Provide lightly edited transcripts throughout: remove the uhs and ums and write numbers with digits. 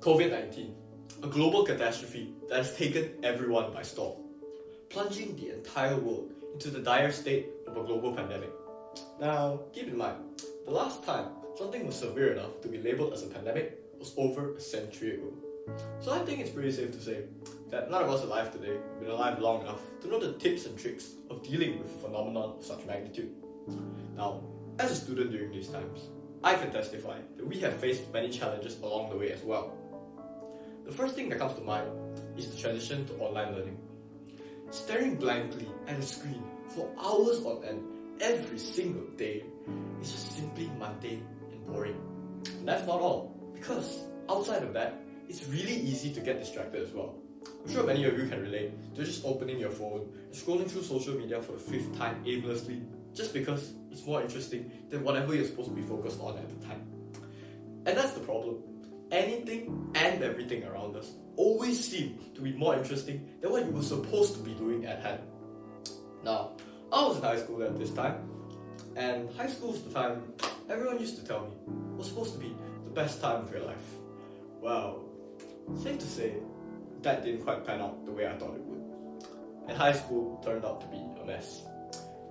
COVID-19, a global catastrophe that has taken everyone by storm, plunging the entire world into the dire state of a global pandemic. Now, keep in mind, the last time something was severe enough to be labelled as a pandemic was over a century ago. So I think it's pretty safe to say that none of us alive today have been alive long enough to know the tips and tricks of dealing with a phenomenon of such magnitude. Now, as a student during these times, I can testify that we have faced many challenges along the way as well. The first thing that comes to mind is the transition to online learning. Staring blankly at a screen for hours on end every single day is just simply mundane and boring. And that's not all, because outside of that, it's really easy to get distracted as well. I'm sure many of you can relate to just opening your phone and scrolling through social media for the fifth time aimlessly just because it's more interesting than whatever you're supposed to be focused on at the time. And that's the problem. Anything and everything around us always seem to be more interesting than what you were supposed to be doing at hand. Now, I was in high school at this time, and high school is the time everyone used to tell me was supposed to be the best time of your life. Well, safe to say, that didn't quite pan out the way I thought it would. And high school turned out to be a mess.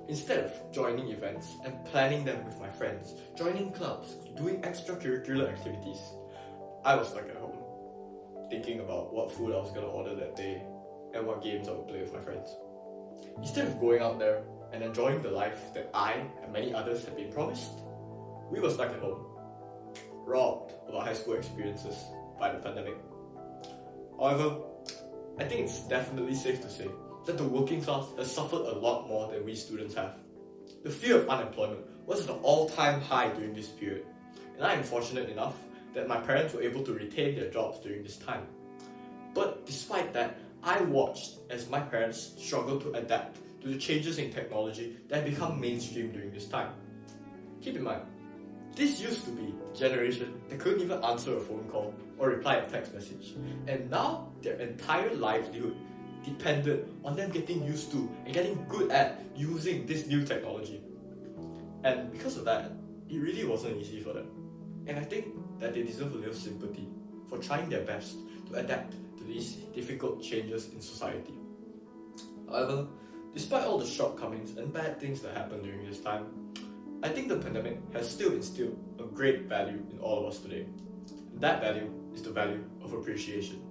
Instead of joining events and planning them with my friends, joining clubs, doing extracurricular activities, I was stuck at home, thinking about what food I was going to order that day and what games I would play with my friends. Instead of going out there and enjoying the life that I and many others had been promised, we were stuck at home, robbed of our high school experiences by the pandemic. However, I think it's definitely safe to say that the working class has suffered a lot more than we students have. The fear of unemployment was at an all-time high during this period, and I am fortunate enough that my parents were able to retain their jobs during this time. But despite that, I watched as my parents struggled to adapt to the changes in technology that had become mainstream during this time. Keep in mind, this used to be the generation that couldn't even answer a phone call or reply a text message, and now their entire livelihood depended on them getting used to and getting good at using this new technology. And because of that, it really wasn't easy for them. And I think that they deserve a little sympathy for trying their best to adapt to these difficult changes in society. However, despite all the shortcomings and bad things that happened during this time, I think the pandemic has still instilled a great value in all of us today. And that value is the value of appreciation.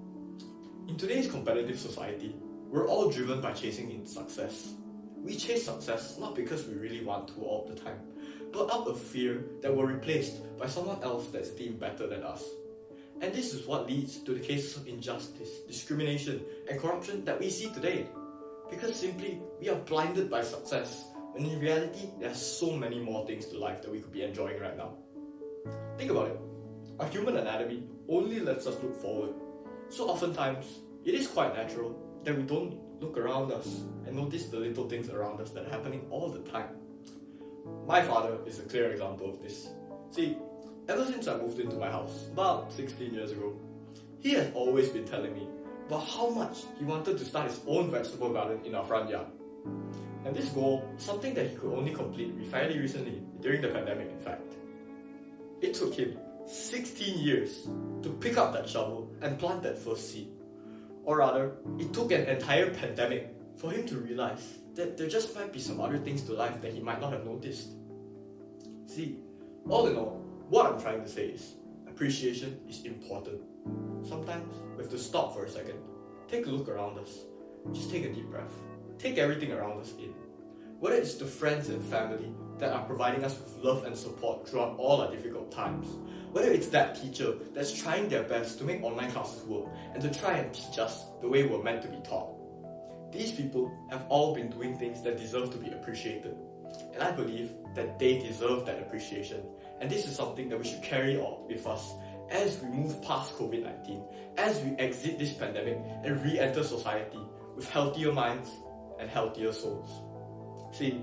In today's competitive society, we're all driven by chasing in success. We chase success not because we really want to all the time, but out of fear that we're replaced by someone else that's deemed better than us. And this is what leads to the cases of injustice, discrimination, and corruption that we see today. Because simply, we are blinded by success, when in reality, there are so many more things to life that we could be enjoying right now. Think about it. Our human anatomy only lets us look forward. So oftentimes, it is quite natural that we don't look around us and notice the little things around us that are happening all the time. My father is a clear example of this. See, ever since I moved into my house, about 16 years ago, he has always been telling me about how much he wanted to start his own vegetable garden in our front yard. And this goal was something that he could only complete fairly recently, during the pandemic in fact. It took him 16 years to pick up that shovel and plant that first seed. Or rather, it took an entire pandemic for him to realize that there just might be some other things to life that he might not have noticed. See, all in all, what I'm trying to say is, appreciation is important. Sometimes we have to stop for a second, take a look around us, just take a deep breath, take everything around us in. Whether it's the friends and family that are providing us with love and support throughout all our difficult times, whether it's that teacher that's trying their best to make online classes work and to try and teach us the way we're meant to be taught. These people have all been doing things that deserve to be appreciated. And I believe that they deserve that appreciation. And this is something that we should carry on with us as we move past COVID-19, as we exit this pandemic and re-enter society with healthier minds and healthier souls. See,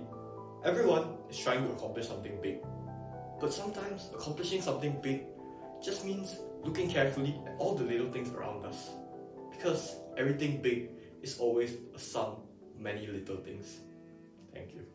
everyone is trying to accomplish something big. But sometimes accomplishing something big just means looking carefully at all the little things around us. Because everything big is always a sum of many little things. Thank you.